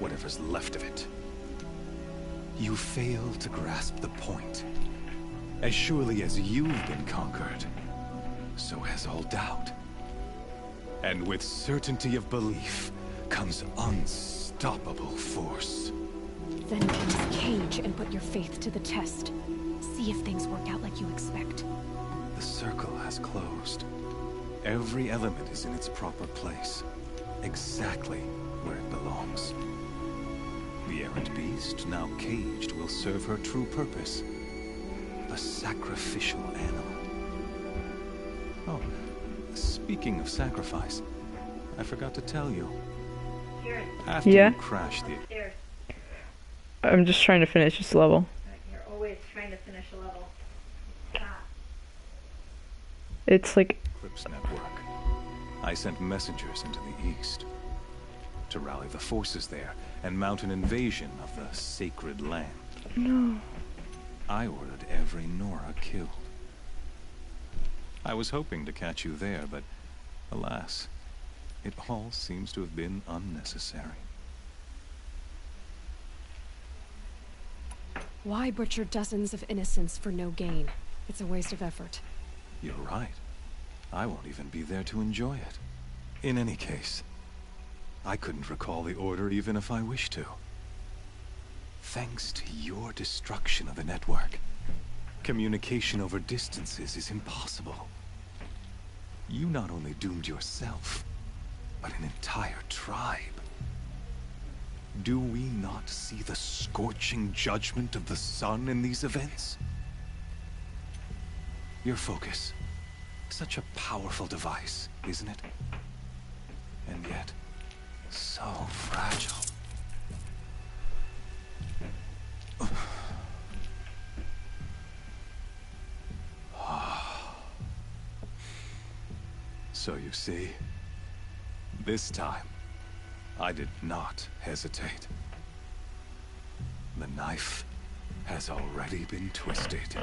Whatever's left of it. You fail to grasp the point. As surely as you've been conquered, so has all doubt. And with certainty of belief comes unstoppable force. Then close Cage and put your faith to the test. See if things work out like you expect. The circle has closed. Every element is in its proper place, exactly where it belongs. The errant beast, now caged, will serve her true purpose. The sacrificial animal. Oh, speaking of sacrifice, I forgot to tell you. After you crash the... I'm just trying to finish this level. You're always trying to finish a level. Stop. It's like... Eclipse network. I sent messengers into the east to rally the forces there and mount an invasion of the sacred land. No. I ordered every Nora killed. I was hoping to catch you there, but alas, it all seems to have been unnecessary. Why butcher dozens of innocents for no gain? It's a waste of effort. You're right. I won't even be there to enjoy it. In any case, I couldn't recall the order even if I wished to. Thanks to your destruction of the network, Communication over distances is impossible. You not only doomed yourself, but an entire tribe. Do we not see the scorching judgment of the sun in these events? Your focus. Such a powerful device, isn't it? And yet, so fragile. So you see, this time, I did not hesitate. The knife has already been twisted.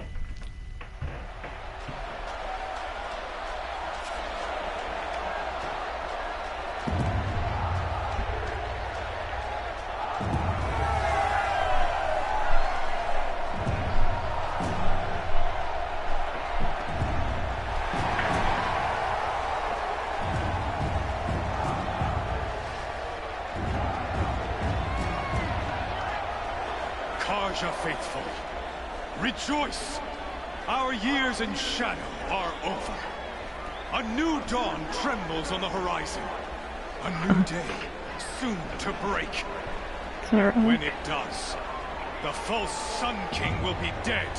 Karja faithful, rejoice! Our years in shadow are over. A new dawn trembles on the horizon. A new day soon to break. When it does, the false Sun King will be dead,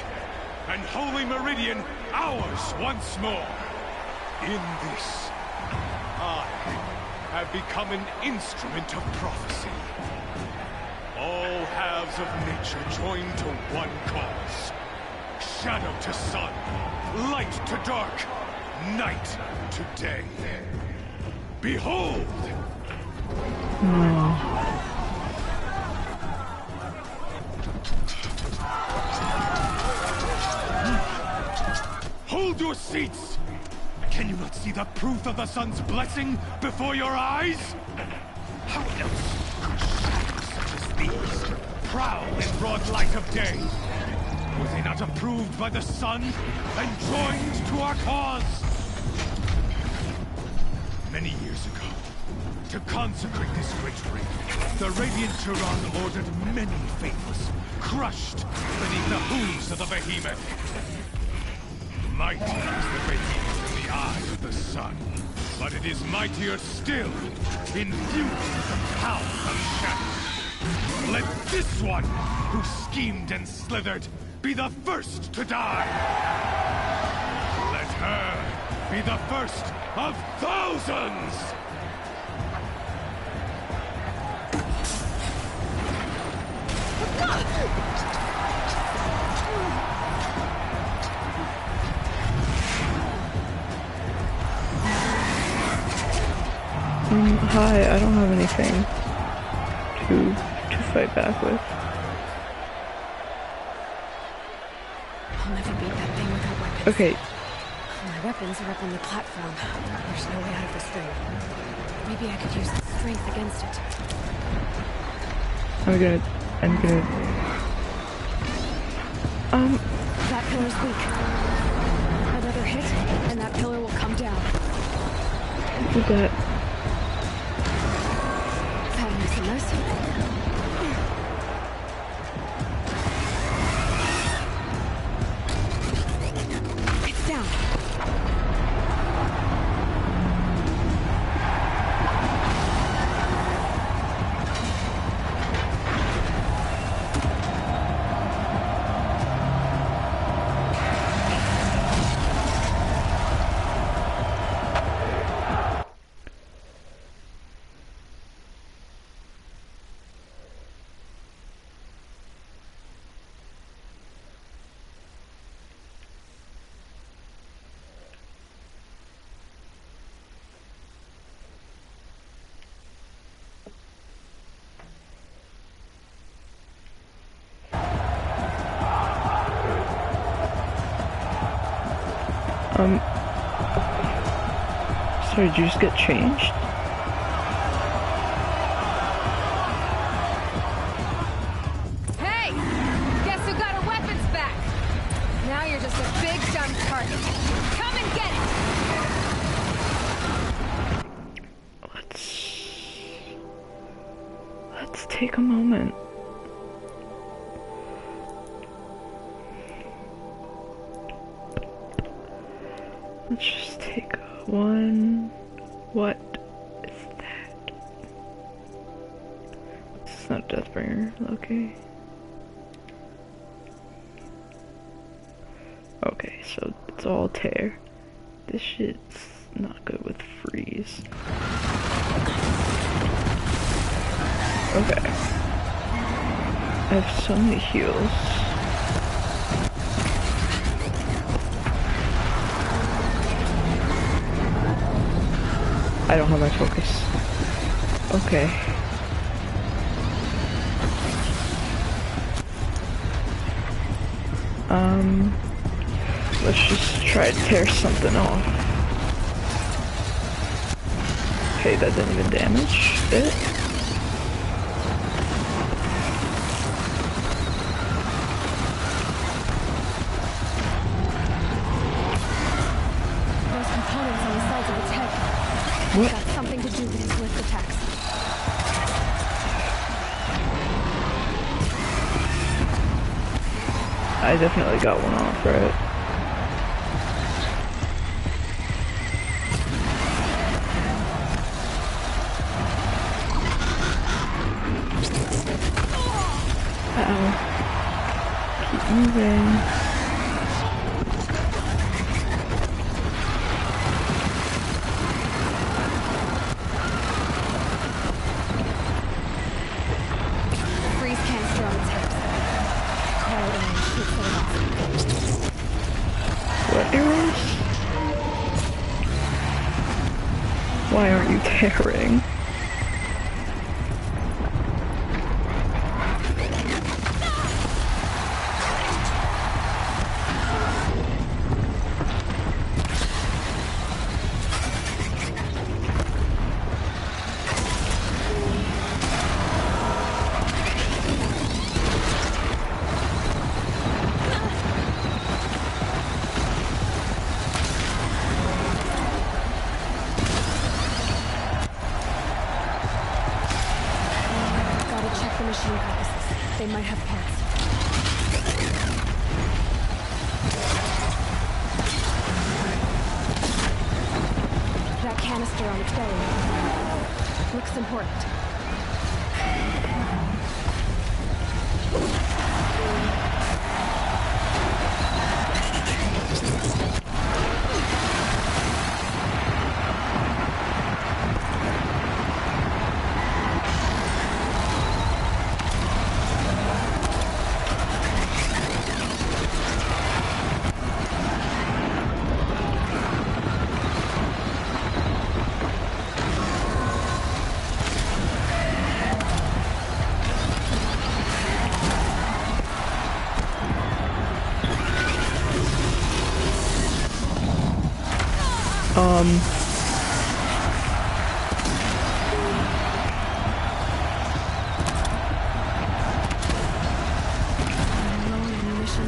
and Holy Meridian ours once more. In this, I have become an instrument of prophecy. All halves of nature join to one cause. Shadow to sun, light to dark, night to day. Behold! Hold your seats! Can you not see the proof of the sun's blessing before your eyes? How else could shadows such as these prowl in broad light of day? Were they not approved by the sun and joined to our cause? Many years ago, to consecrate this great ring, the Radiant Turan ordered many faithless, crushed beneath the hooves of the behemoth. Mighty is the behemoth in the eye of the sun, but it is mightier still, infused with the power of shadow. Let this one, who schemed and slithered, be the first to die. Let her be the first of thousands! Hi, I don't have anything to fight back with. I'll never beat that thing without weapons. Okay. My weapons are up on the platform. There's no way out of this thing. Maybe I could use the strength against it. I'm gonna... That pillar's weak. Another hit, and that pillar will come down. Did that. That'll make some nice. It's down. Sorry, did you just get changed? Hey! Guess who got her weapons back? Now you're just a big dumb target. Come and get it! Let's take a moment. Let's just take one. What is that? It's not a Deathbringer, okay. Okay, so it's all tear. This shit's not good with freeze. Okay. I have so many heals. I don't have my focus. Okay. Let's just try to tear something off. Okay, that didn't even damage it. Those components on the sides of its head. What? Got something to do with his lift attacks. I definitely got one off, right? Ow. Keep moving. Freeze canister on its hips. Quiet and shoot set it off. What arrows? Why aren't you tearing? Gotta check the machine compasses. They might have parts. That canister on its belly looks important. Low on ammunition.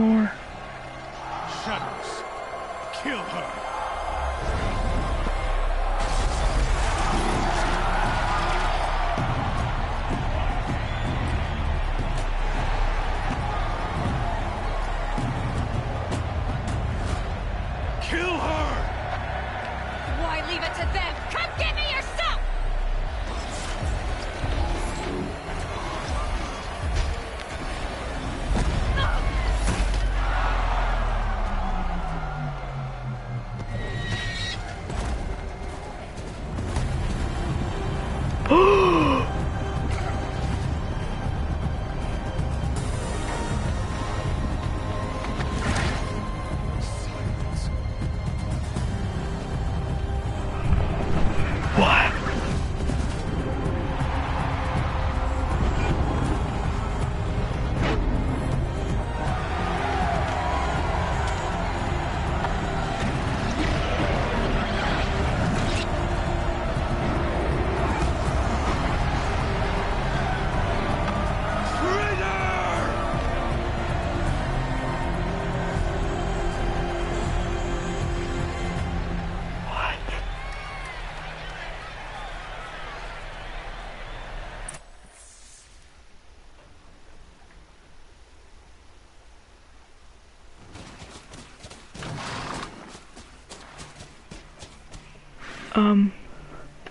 more. Shadows, kill her. Kill her! Why leave it to them? Come get me yourself! What?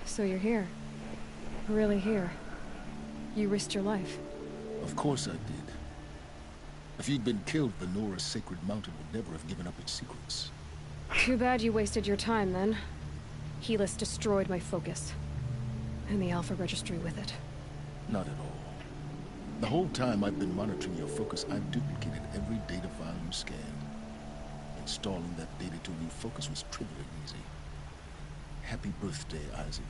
So you're here. Really here. You risked your life. Of course I did. If you'd been killed, the Nora's sacred mountain would never have given up its secrets. Too bad you wasted your time, then. Helis destroyed my focus. And the Alpha Registry with it. Not at all. The whole time I've been monitoring your focus, I've duplicated every data file you scanned. Installing that data to refocus was trivially easy. Happy birthday, Isaac.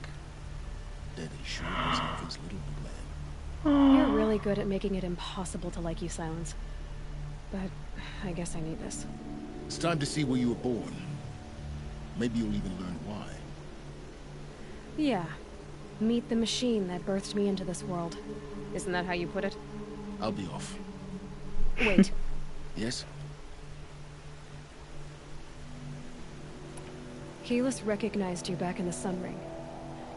Daddy sure was Alpha's little big man. You're really good at making it impossible to like you, Silence. But I guess I need this. It's time to see where you were born. Maybe you'll even learn why. Yeah. Meet the machine that birthed me into this world. Isn't that how you put it? I'll be off. Wait. Yes? Helis recognized you back in the Sun Ring.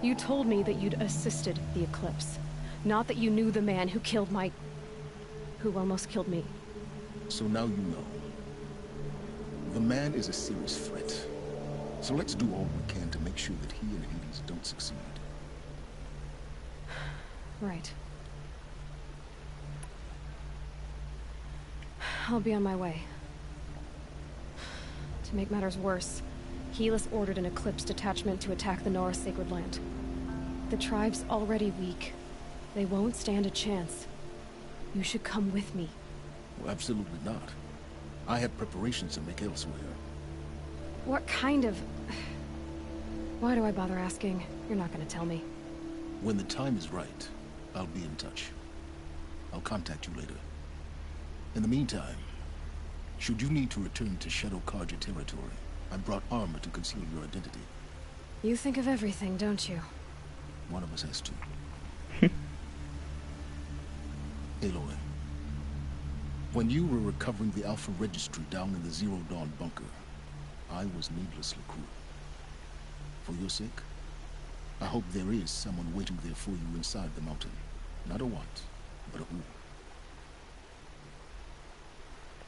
You told me that you'd assisted the Eclipse. Not that you knew the man who killed who almost killed me. So now you know. The man is a serious threat. So let's do all we can to make sure that he and Hades don't succeed. Right. I'll be on my way. To make matters worse, Helis ordered an Eclipse detachment to attack the Nora Sacred Land. The tribe's already weak. They won't stand a chance. You should come with me. Well, absolutely not. I have preparations to make elsewhere. What kind of... Why do I bother asking? You're not gonna tell me. When the time is right, I'll be in touch. I'll contact you later. In the meantime, should you need to return to Shadow Carja territory, I brought armor to conceal your identity. You think of everything, don't you? One of us has to. Aloy, when you were recovering the Alpha Registry down in the Zero Dawn bunker, I was needlessly cruel. For your sake, I hope there is someone waiting there for you inside the mountain. Not a what, but a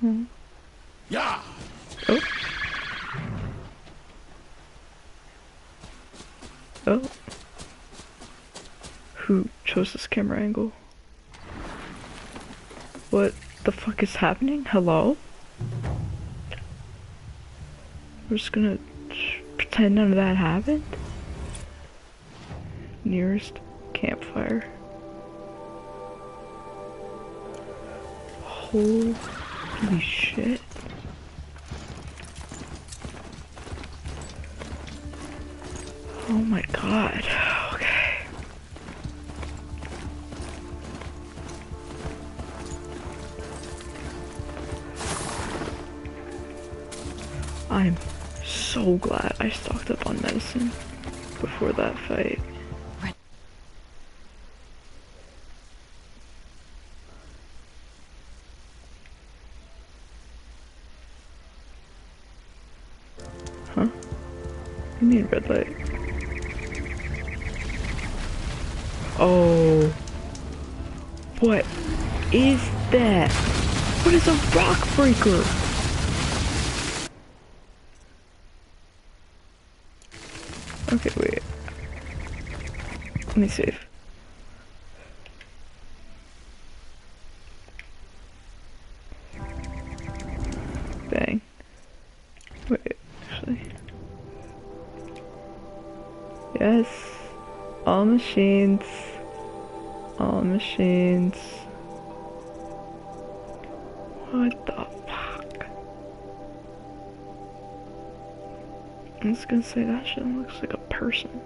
who. Yeah! Oh. Oh. Who chose this camera angle? What the fuck is happening? Hello? We're just gonna pretend none of that happened? Nearest campfire. Holy shit. Oh my god. Okay. I'm so glad I stocked up on medicine before that fight. You need red light. Oh. What is that? What is a rock breaker? Okay, wait. Let me save. Bang. Wait, actually. Yes. All machines. All machines. What the fuck? I'm just gonna say that shit looks like a person.